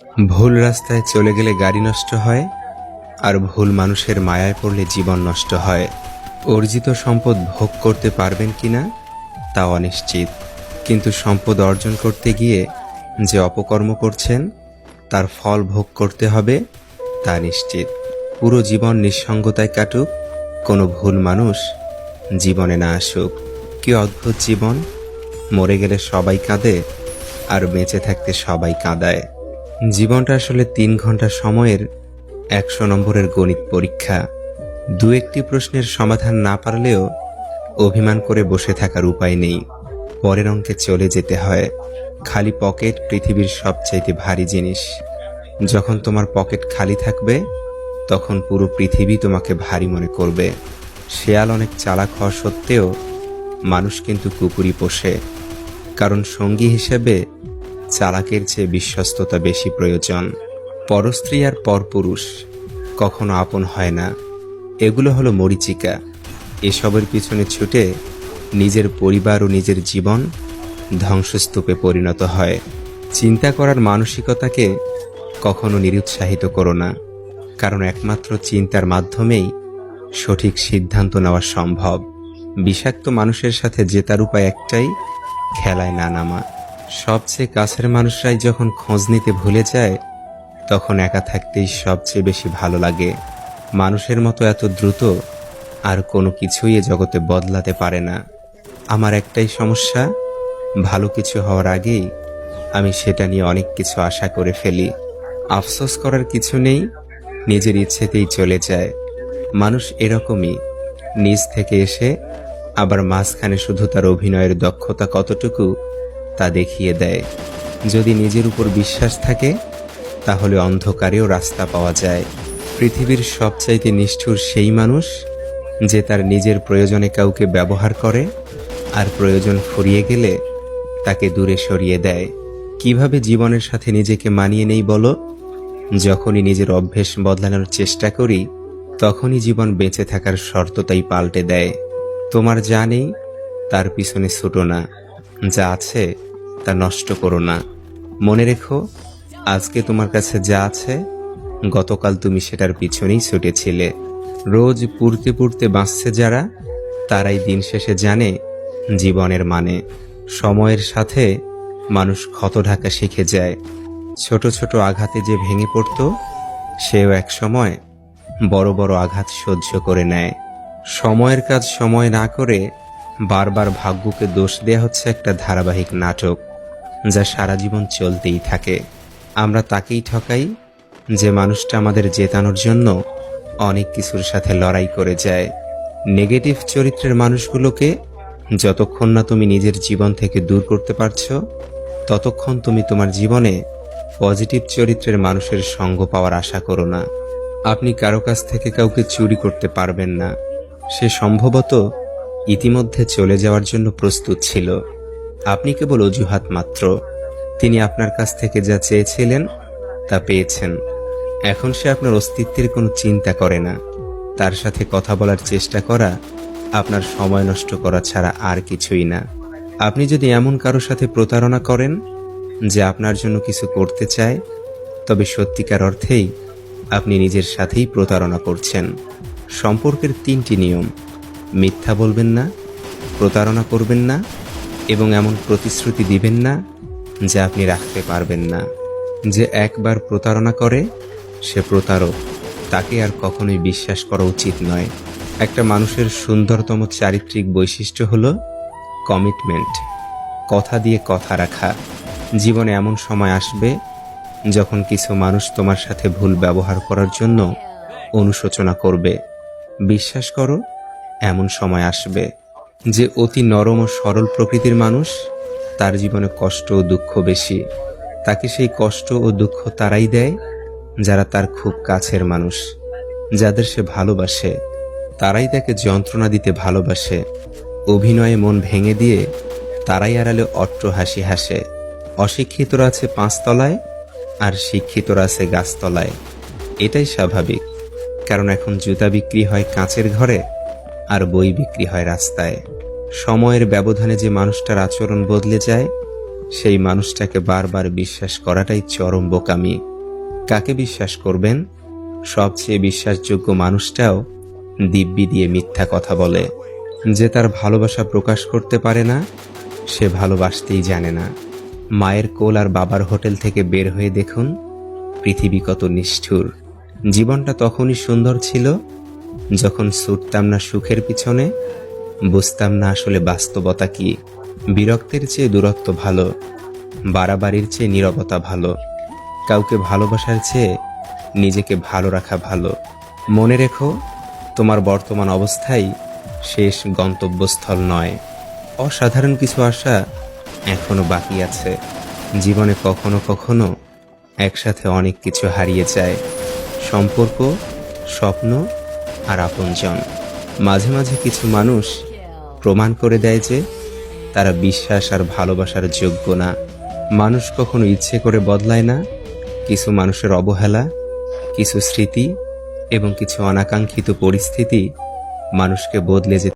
ভুল রাস্তায় চলে গেলে গাড়ি নষ্ট হয়, আর ভুল মানুষের মায়ায় পড়লে জীবন নষ্ট হয়। অর্জিত সম্পদ ভোগ করতে পারবেন কিনা তা অনিশ্চিত, কিন্তু সম্পদ অর্জন করতে গিয়ে যে অপকর্ম করছেন তার ফল ভোগ করতে হবে তা নিশ্চিত। পুরো জীবন নিঃসঙ্গতায় কাটুক, কোনো ভুল মানুষ জীবনে না আসুক। কি অদ্ভুত জীবন! মরে গেলে সবাই কাঁদে, আর বেঁচে থাকতে সবাই কাঁদায়। জীবনটা আসলে 3 ঘন্টা সময়ের 100 নম্বরের গণিত পরীক্ষা। দু একটি প্রশ্নের সমাধান না পারলেও অভিমান করে বসে থাকার উপায় নেই, পরের অঙ্কে চলে যেতে হয়। খালি পকেট পৃথিবীর সবচাইতে ভারী জিনিস। যখন তোমার পকেট খালি থাকবে তখন পুরো পৃথিবী তোমাকে ভারী মনে করবে। শেয়াল অনেক চালাক হওয়া সত্ত্বেও মানুষ কিন্তু কুকুরই পোষে, কারণ সঙ্গী হিসেবে চালাকের চেয়ে বিশ্বস্ততা বেশি প্রয়োজন। পরস্ত্রী আর পরপুরুষ কখনো আপন হয় না, এগুলো হলো মরীচিকা। এসবের পিছনে ছুটে নিজের পরিবার ও নিজের জীবন ধ্বংসস্তূপে পরিণত হয়। চিন্তা করার মানসিকতাকে কখনো নিরুৎসাহিত করো না, কারণ একমাত্র চিন্তার মাধ্যমেই সঠিক সিদ্ধান্ত নেওয়া সম্ভব। বিষাক্ত মানুষের সাথে জেতার উপায় একটাই, খেলায় না নামা। সবচেয়ে কাছের মানুষরাই যখন খোঁজ নিতে ভুলে যায় তখন একা থাকতেই সবচেয়ে বেশি ভালো লাগে। মানুষের মতো এত দ্রুত আর কোনো কিছুই এ জগতে বদলাতে পারে না। আমার একটাই সমস্যা, ভালো কিছু হওয়ার আগেই আমি সেটা নিয়ে অনেক কিছু আশা করে ফেলি। আফসোস করার কিছু নেই, নিজের ইচ্ছেতেই চলে যায়। মানুষ এরকমই, নিজ থেকে এসে আবার মাঝখানে শুধু তার অভিনয়ের দক্ষতা কতটুকু তা দেখিয়ে দেয়। যদি নিজের উপর বিশ্বাস থাকে তাহলে অন্ধকারেও রাস্তা পাওয়া যায়। পৃথিবীর সবচাইতে নিষ্ঠুর সেই মানুষ যে তার নিজের প্রয়োজনে কাউকে ব্যবহার করে আর প্রয়োজন ফুরিয়ে গেলে তাকে দূরে সরিয়ে দেয়। কিভাবে জীবনের সাথে নিজেকে মানিয়ে নেই বলো? যখনই নিজের অভ্যেস বদলানোর চেষ্টা করি তখনই জীবন বেঁচে থাকার শর্তটাই পাল্টে দেয়। তোমার যা নেই তার পিছনে ছুটো না, যা আছে তা নষ্ট করো না। মনে রেখো, আজকে তোমার কাছে যা আছে গতকাল তুমি সেটার পিছনেই ছুটেছিলে। রোজ পুড়তে পুড়তে বাঁচছে যারা, তারাই দিন শেষে জানে জীবনের মানে। সময়ের সাথে মানুষ ক্ষত ঢাকা শিখে যায়। ছোট ছোট আঘাতে যে ভেঙে পড়ত সেও এক সময় বড় বড় আঘাত সহ্য করে নেয়। সময়ের কাজ সময় না করে বারবার ভাগ্যকে দোষ দেয়া হচ্ছে একটা ধারাবাহিক নাটক, যা সারা জীবন চলতেই থাকে। আমরা তাকেই ঠকাই যে মানুষটা আমাদের জেতানোর জন্য অনেক কিছুর সাথে লড়াই করে যায়। নেগেটিভ চরিত্রের মানুষগুলোকে যতক্ষণ না তুমি নিজের জীবন থেকে দূর করতে পারছো ততক্ষণ তুমি তোমার জীবনে পজিটিভ চরিত্রের মানুষের সঙ্গ পাওয়ার আশা করো না। আপনি কারো কাছ থেকে কাউকে চুরি করতে পারবেন না, সে সম্ভবত ইতিমধ্যে চলে যাওয়ার জন্য প্রস্তুত ছিল। আপনি কেবল অজুহাত মাত্র। তিনি আপনার কাছ থেকে যা চেয়েছিলেন তা পেয়েছেন। এখন সে আপনার অস্তিত্বের কোনো চিন্তা করে না। তার সাথে কথা বলার চেষ্টা করা আপনার সময় নষ্ট করা ছাড়া আর কিছুই না। আপনি যদি এমন কারো সাথে প্রতারণা করেন যে আপনার জন্য কিছু করতে চায়, তবে সত্যিকার অর্থেই আপনি নিজের সাথেই প্রতারণা করছেন। সম্পর্কের 3টি নিয়ম: মিথ্যা বলবেন না, প্রতারণা করবেন না এবং এমন প্রতিশ্রুতি দিবেন না যা আপনি রাখতে পারবেন না। যে একবার প্রতারণা করে সে প্রতারক, তাকে আর কখনোই বিশ্বাস করা উচিত নয়। একটা মানুষের সুন্দরতম চারিত্রিক বৈশিষ্ট্য হলো কমিটমেন্ট, কথা দিয়ে কথা রাখা। জীবনে এমন সময় আসবে যখন কিছু মানুষ তোমার সাথে ভুল ব্যবহার করার জন্য অনুশোচনা করবে। বিশ্বাস করো, এমন সময় আসবে। যে অতি নরম ও সরল প্রকৃতির মানুষ, তার জীবনে কষ্ট ও দুঃখ বেশি। তাকে সেই কষ্ট ও দুঃখ তারাই দেয় যারা তার খুব কাছের মানুষ। যাদের সে ভালোবাসে তারাই তাকে যন্ত্রণা দিতে ভালোবাসে। অভিনয়ে মন ভেঙে দিয়ে তারাই আড়ালে অট্ট হাসি হাসে। অশিক্ষিতরা আছে 5 তলায় আর শিক্ষিতরা আছে গাছতলায়। এটাই স্বাভাবিক, কারণ এখন জুতা বিক্রি হয় কাঁচের ঘরে আর বই বিক্রি হয় রাস্তায়। সময়ের ব্যবধানে যে মানুষটার আচরণ বদলে যায় সেই মানুষটাকে বারবার বিশ্বাস করাটাই চরম বোকামি। কাকে বিশ্বাস করবেন? সবচেয়ে বিশ্বাসযোগ্য মানুষটাও দিব্যি দিয়ে মিথ্যা কথা বলে। যে তার ভালোবাসা প্রকাশ করতে পারে না, সে ভালোবাসতেই জানে না। মায়ের কোল আর বাবার হোটেল থেকে বের হয়ে দেখুন পৃথিবী কত নিষ্ঠুর। জীবনটা তখনই সুন্দর ছিল যখন ছুটতাম না সুখের পিছনে, বুঝতাম না আসলে বাস্তবতা কি। বিরক্তের চেয়ে দূরত্ব ভালো, বাড়াবাড়ির চেয়ে নীরবতা ভালো, কাউকে ভালোবাসার চেয়ে নিজেকে ভালো রাখা ভালো। মনে রেখো, তোমার বর্তমান অবস্থাই শেষ গন্তব্যস্থল নয়। অসাধারণ কিছু আশা এখনো বাকি আছে। জীবনে কখনো কখনো একসাথে অনেক কিছু হারিয়ে যায়, সম্পর্ক, স্বপ্ন আর আপনজন। মাঝে মাঝে কিছু মানুষ প্রমাণ করে দেয় যে তারা বিশ্বাস আর ভালোবাসার যোগ্য না। মানুষ কখনো ইচ্ছে করে বদলায় না। কিছু মানুষের অবহেলা, কিছু স্মৃতি এবং কিছু অনাকাঙ্ক্ষিত পরিস্থিতি মানুষকে বদলে যেতে